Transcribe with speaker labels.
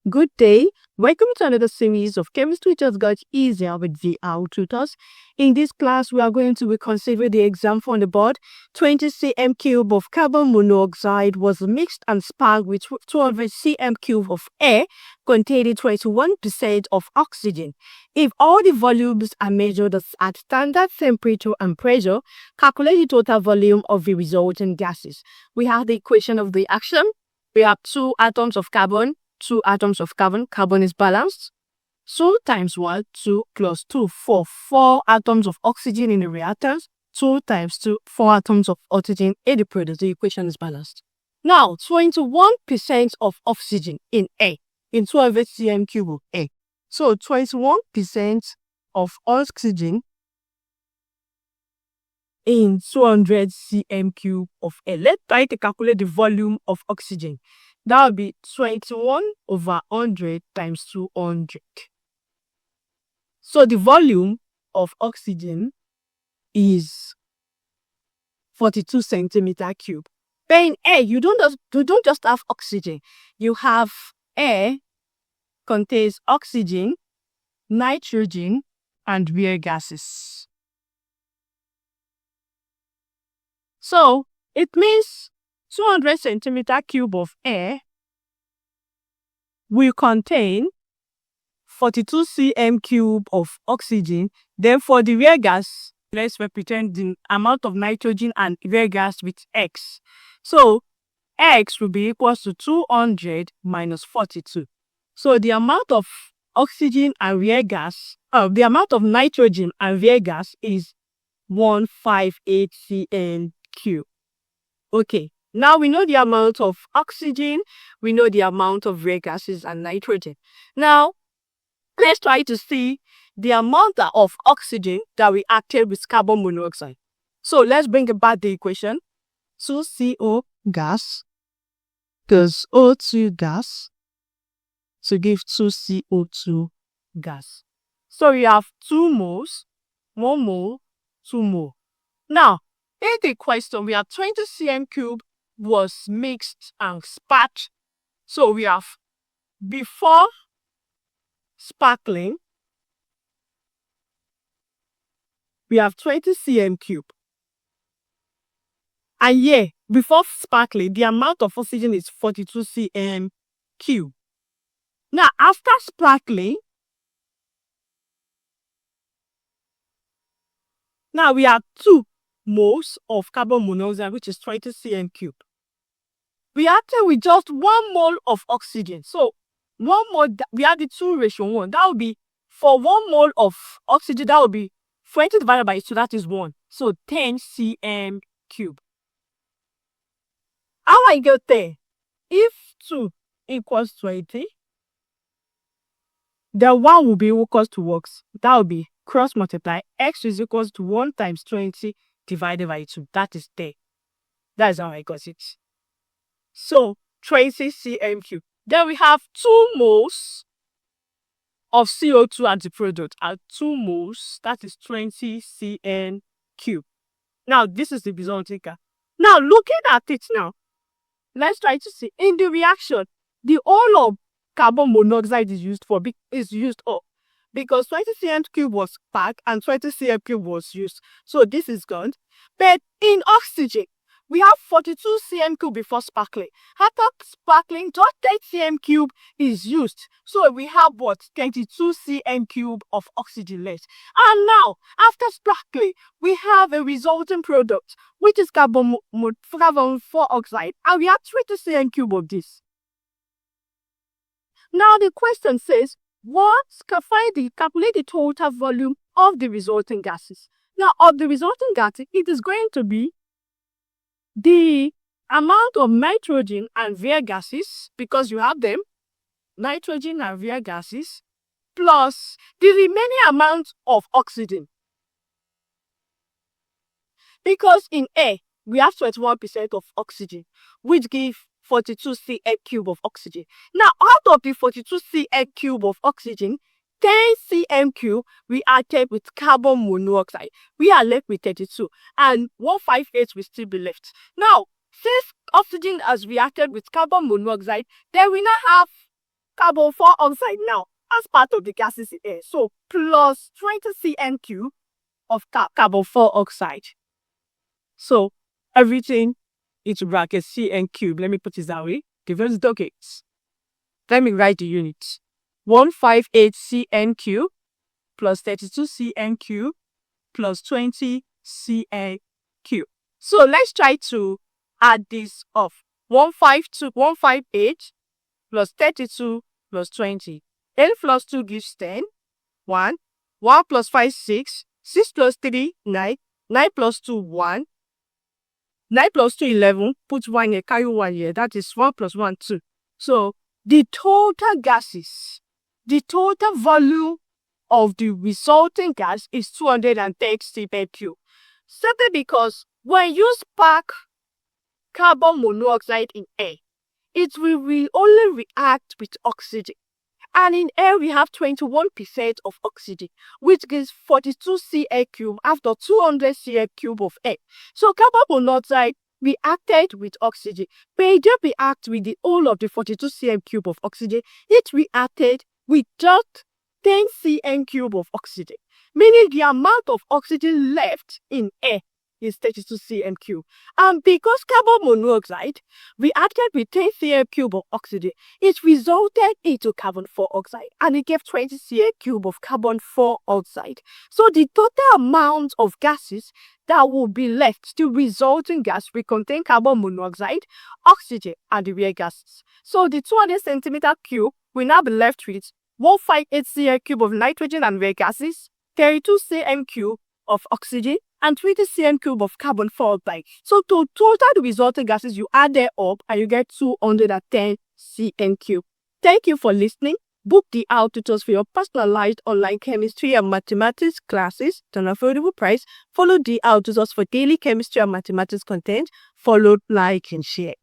Speaker 1: Good day. Welcome to another series of Chemistry Just Got Easier with VR Tutors. In this class, we are going to reconsider the example on the board. 20 cm cube of carbon monoxide was mixed and sparked with 200 cm cube of air containing 21% of oxygen. If all the volumes are measured at standard temperature and pressure, calculate the total volume of the resulting gases. We have the equation of the action. We have 2 atoms of carbon. 2 atoms of carbon. Carbon is balanced. 2 times 1, 2 plus 2, 4. 4 atoms of oxygen in the reactants. 2 times 2, 4 atoms of oxygen in the product. The equation is balanced. Now, 21% of oxygen in air, in 200 cm cube of air. So, 21% of oxygen in 200 cm cube of air. Let's try to calculate the volume of oxygen. That would be 21 over 100 times 200. So the volume of oxygen is 42 centimeter cube. But in air, you don't just have oxygen. You have air contains oxygen, nitrogen, and rare gases. So it means 200 centimeter cube of air will contain 42 cm cube of oxygen. Then for the rare gas, let's represent the amount of nitrogen and rare gas with X. So X will be equal to 200 minus 42. So the amount of oxygen and rare gas, the amount of nitrogen and rare gas is 158 cm cube. Okay. Now we know the amount of oxygen, we know the amount of rare gases and nitrogen. Now, let's try to see the amount of oxygen that reacted with carbon monoxide. So let's bring about the equation. 2CO gas plus O2 gas to give 2CO2 gas. So we have 2 moles, 1 mole, 2 mole. Now, in the question, we have 20 cm cube was mixed and sparked. So we have before sparkling, we have 20 cm cube. And here, before sparkling, the amount of oxygen is 42 cm cube. Now, after sparkling, now we have 2 moles of carbon monoxide, which is 20 cm cube. Reacted with just 1 mole of oxygen. So 1 mole, we have the 2:1. That would be, for 1 mole of oxygen, that would be 20 divided by 2, that is 1. So 10 cm cube. How I get there? If 2 equals 20, then 1 will be equal to X. That will be cross multiply. X is equals to 1 times 20 divided by 2. That is 10. That is how I got it. So 20 cm cube. Then we have 2 moles of CO2 at the product at 2 moles. That is 20 cm cube. Now this is the resulting gas. Now looking at it now, let's try to see in the reaction the whole of carbon monoxide is used up because 20 cm cube was packed and 20 cm cube was used. So this is gone. But in oxygen, we have 42 cm cube before sparkling. After sparkling, just 10 cm cube is used. So we have what? 22 cm cube of oxygen left. And now, after sparkling, we have a resulting product, which is carbon monoxide, and we have 20 cm cube of this. Now the question says, calculate the total volume of the resulting gases. Now, of the resulting gases, it is going to be the amount of nitrogen and rare gases, because you have them, nitrogen and rare gases, plus the remaining amount of oxygen. Because in air, we have 21% of oxygen, which gives 42 cm cube of oxygen. Now, out of the 42 cm cube of oxygen, 10 cm cube reacted with carbon monoxide. We are left with 32, and 158 will still be left. Now, since oxygen has reacted with carbon monoxide, then we now have carbon 4 oxide now as part of the gases in air. So plus 20 cm cube of carbon 4 oxide. So everything into bracket Cn cube. Let me put it that way. Diverse decades. Let me write the units. 158 Cn cube plus 32 Cn cube plus 20 Cn cube. So let's try to add this up. 158 plus 32 plus 20. 8 plus 2 gives 10. 1. 1 plus 5, 6. 6 plus 3, 9. 9 plus 2, 1. 9 plus 2, 11. Put 1 here, carry 1 here. That is 1 plus 1, 2. So the total gases, the total volume of the resulting gas is 210 cm cube. Simply because when you spark carbon monoxide in air, it will only react with oxygen. And in air, we have 21% of oxygen, which gives 42 Cl cube after 200 Cl cube of air. So carbon monoxide reacted with oxygen, but it didn't react with the whole of the 42 Cl cube of oxygen. It reacted with just 10 Cl cube of oxygen, meaning the amount of oxygen left in air is 32 Cm cube. And because carbon monoxide reacted with 10 Cm cube of oxygen, it resulted into carbon 4 oxide, and it gave 20 Cm cube of carbon 4 oxide. So the total amount of gases that will be left, the resulting gas, will contain carbon monoxide, oxygen, and the rare gases. So the 200 centimeter cube will now be left with 158 Cm cube of nitrogen and rare gases, 32 Cm cube of oxygen, and 20 Cm cube of carbon 4 oxide. So to total the resulting gases, you add them up and you get 210 Cm cube. Thank you for listening. Book the tutors for your personalized online chemistry and mathematics classes at an affordable price. Follow the tutors for daily chemistry and mathematics content. Follow, like, and share.